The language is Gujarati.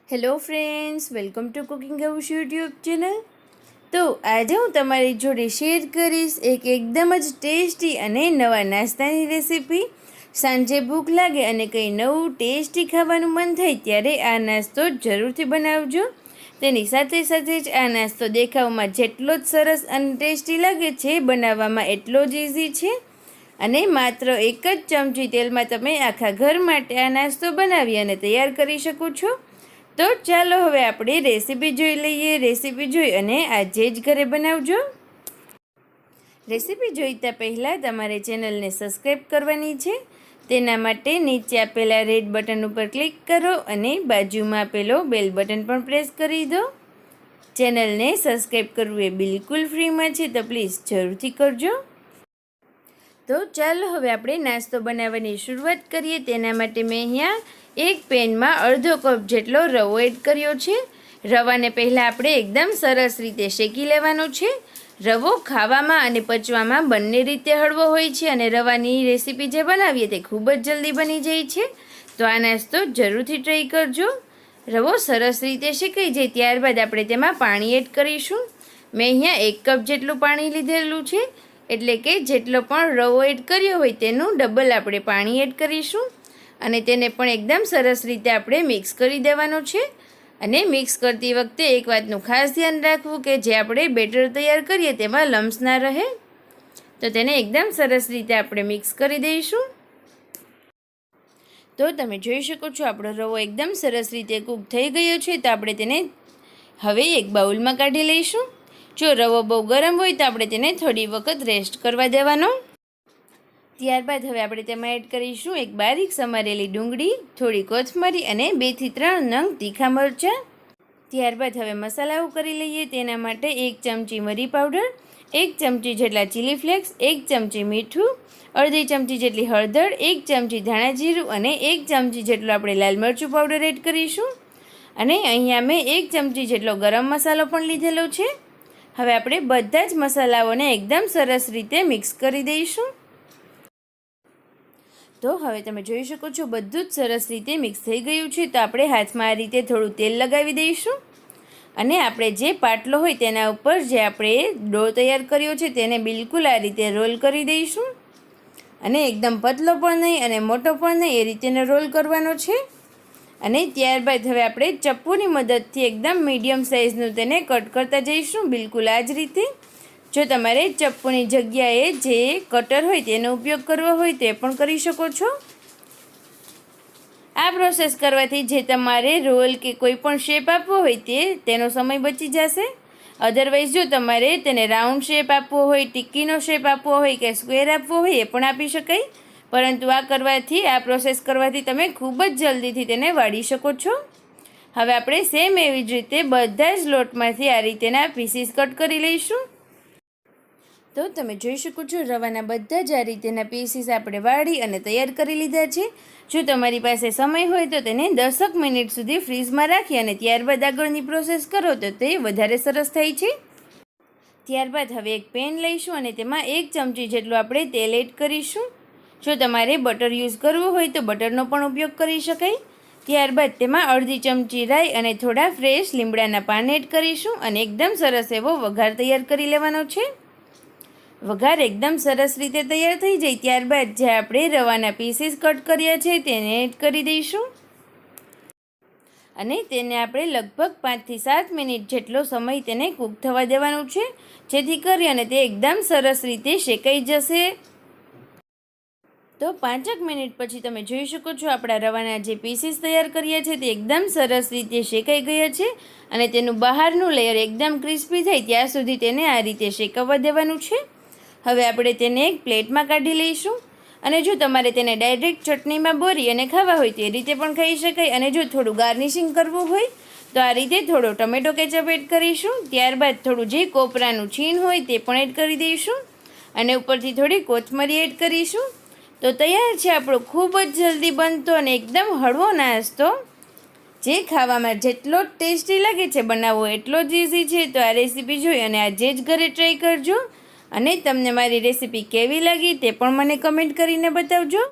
Hello friends, welcome to cooking house YouTube channel. તો આજે હું તમારી જોડે શેર કરીશ એક એકદમ જ ટેસ્ટી અને નવા નાસ્તાની રેસીપી. સાંજે ભૂખ લાગે અને કંઈ નવું ટેસ્ટી ખાવાનું મન થાય ત્યારે આ નાસ્તો જરૂરથી બનાવજો. તેની સાથે સાથે જ આ નાસ્તો દેખાવમાં જેટલો જ સરસ અને ટેસ્ટી લાગે છે, બનાવવામાં એટલો જ ઇઝી છે. અને માત્ર એક જ ચમચી તેલમાં તમે આખા ઘર માટે આ નાસ્તો બનાવી અને તૈયાર કરી શકો છો. તો ચાલો હવે આપણે રેસીપી જોઈ લઈએ. રેસીપી જોઈ અને આજે જ ઘરે બનાવજો. રેસીપી જોઈતા પહેલાં તમારે ચેનલને સબસ્ક્રાઈબ કરવાની છે. તેના માટે નીચે આપેલા રેડ બટન ઉપર ક્લિક કરો અને બાજુમાં આપેલો બેલ બટન પણ પ્રેસ કરી દો. ચેનલને સબસ્ક્રાઈબ કરવું એ બિલકુલ ફ્રીમાં છે, તો પ્લીઝ જરૂરથી કરજો. તો ચાલો હવે આપણે નાસ્તો બનાવવાની શરૂઆત કરીએ. તેના માટે મેં અહીંયા એક પેનમાં અડધો કપ જેટલો રવો એડ કર્યો છે. રવાને પહેલાં આપણે એકદમ સરસ રીતે શેકી લેવાનો છે. રવો ખાવામાં અને પચવામાં બંને રીતે હળવો હોય છે અને રવાની રેસીપી જે બનાવીએ તે ખૂબ જ જલ્દી બની જાય છે. તો આ નાસ્તો જરૂરથી ટ્રાય કરજો. રવો સરસ રીતે શેકાઈ જાય ત્યારબાદ આપણે તેમાં પાણી એડ કરીશું. મેં અહીંયા 1 કપ જેટલું પાણી લીધેલું છે, એટલે કે જેટલો પણ રવો એડ કર્યો હોય તેનું ડબલ આપણે પાણી એડ કરીશું. અને તેને પણ એકદમ સરસ રીતે આપણે મિક્સ કરી દેવાનો છે. અને મિક્સ કરતી વખતે એક વાતનું ખાસ ધ્યાન રાખવું કે જે આપણે બેટર તૈયાર કરીએ તેમાં લમ્સ ના રહે. તો તેને એકદમ સરસ રીતે આપણે મિક્સ કરી દઈશું. તો તમે જોઈ શકો છો આપણો રવો એકદમ સરસ રીતે કૂક થઈ ગયો છે. તો આપણે તેને હવે એક બાઉલમાં કાઢી લઈશું. જો રવો બહુ ગરમ હોય તો આપણે તેને થોડી વખત રેસ્ટ કરવા દેવાનો. ત્યારબાદ હવે આપણે તેમાં એડ કરીશું એક બારીક સમારેલી ડુંગળી, થોડી કોથમરી અને 2 થી 3 નંગ તીખા મરચાં. ત્યારબાદ હવે મસાલાઓ કરી લઈએ. તેના માટે 1 ચમચી મરી પાવડર, 1 ચમચી જેટલા ચીલી ફ્લેક્સ, 1 ચમચી મીઠું, અડધી ચમચી જેટલી હળદર, 1 ચમચી ધાણા જીરું અને 1 ચમચી જેટલો આપણે લાલ મરચું પાવડર એડ કરીશું. અને અહીંયા મેં 1 ચમચી જેટલો ગરમ મસાલો પણ લીધેલો છે. હવે આપણે બધા જ મસાલાઓને એકદમ સરસ રીતે મિક્સ કરી દઈશું. તો હવે તમે જોઈ શકો છો બધું જ સરસ રીતે મિક્સ થઈ ગયું છે. તો આપણે હાથમાં આ રીતે થોડું તેલ લગાવી દઈશું અને આપણે જે પાટલો હોય તેના ઉપર જે આપણે ડો તૈયાર કર્યો છે તેને બિલકુલ આ રીતે રોલ કરી દઈશું. અને એકદમ પતલો પણ નહીં અને મોટો પણ નહીં, એ રીતે રોલ કરવાનો છે. અને ત્યારબાદ હવે આપણે ચપ્પુની મદદથી એકદમ મીડિયમ સાઇઝનું તેને કટ કરતા જઈશું, બિલકુલ આ જ રીતે. જો તમારે ચપ્પુની જગ્યાએ જે કટર હોય તેનો ઉપયોગ કરવો હોય તે પણ કરી શકો છો. આ પ્રોસેસ કરવાથી જે તમારે રોલ કે કોઈ પણ શેપ આપવો હોય તેનો સમય બચી જશે. અધરવાઇઝ જો તમારે તેને રાઉન્ડ શેપ આપવો હોય, ટિક્કીનો શેપ આપવો હોય કે સ્ક્વેર આપવો હોય એ પણ આપી શકાય. પરંતુ આ કરવાથી, આ પ્રોસેસ કરવાથી તમે ખૂબ જ જલ્દીથી તેને વાળી શકો છો. હવે આપણે સેમ એવી જ રીતે બધા જ લોટમાંથી આ રીતેના પીસીસ કટ કરી લઈશું. તો તમે જોઈ શકો છો રવાના બધા જ આ રીતેના પીસીસ આપણે વાળી અને તૈયાર કરી લીધા છે. જો તમારી પાસે સમય હોય તો તેને 10 મિનિટ સુધી ફ્રીઝમાં રાખી અને ત્યારબાદ આગળની પ્રોસેસ કરો તો તે વધારે સરસ થાય છે. ત્યારબાદ હવે એક પેન લઈશું અને તેમાં 1 ચમચી જેટલું આપણે તેલ એડ કરીશું. જો તમારે બટર યુઝ કરવું હોય તો બટરનો પણ ઉપયોગ કરી શકાય. ત્યારબાદ તેમાં અડધી ચમચી રાઈ અને થોડા ફ્રેશ લીમડાના પાન એડ કરીશું અને એકદમ સરસ એવો વઘાર તૈયાર કરી લેવાનો છે. વઘાર એકદમ સરસ રીતે તૈયાર થઈ જાય ત્યારબાદ જે આપણે રવાના પીસીસ કટ કર્યા છે તેને એડ કરી દઈશું. અને તેને આપણે લગભગ 5 થી 7 મિનિટ જેટલો સમય તેને કૂક થવા દેવાનું છે, જેથી કરી અને તે એકદમ સરસ રીતે શેકાઈ જશે. તો 5 મિનિટ પછી તમે જોઈ શકો છો આપણા રવાના જે પીસીસ તૈયાર કર્યા છે તે એકદમ સરસ રીતે શેકાઈ ગયા છે. અને તેનું બહારનું લેયર એકદમ ક્રિસ્પી થાય ત્યાં સુધી તેને આ રીતે શેકવવા દેવાનું છે. હવે આપણે તેને એક પ્લેટમાં કાઢી લઈશું. અને જો તમારે તેને ડાયરેક્ટ ચટણીમાં બોરી અને ખાવા હોય તે રીતે પણ ખાઈ શકાય. અને જો થોડું ગાર્નિશિંગ કરવું હોય તો આ રીતે થોડો ટમેટો કેચઅપ એડ કરીશું. ત્યારબાદ થોડું જે કોપરાનું છીણ હોય તે પણ એડ કરી દઈશું અને ઉપરથી થોડી કોથમરી એડ કરીશું. તો તૈયાર છે આપણો ખૂબ જ જલ્દી બનતો અને એકદમ હળવો નાસ્તો, જે ખાવામાં જેટલો ટેસ્ટી લાગે છે બનાવવો એટલો જ ઇઝી છે. તો આ રેસીપી જોઈ અને આજે જ ઘરે ટ્રાય કરજો. અને તમને મારી રેસીપી કેવી લાગી તે પણ મને કમેન્ટ કરીને બતાવજો.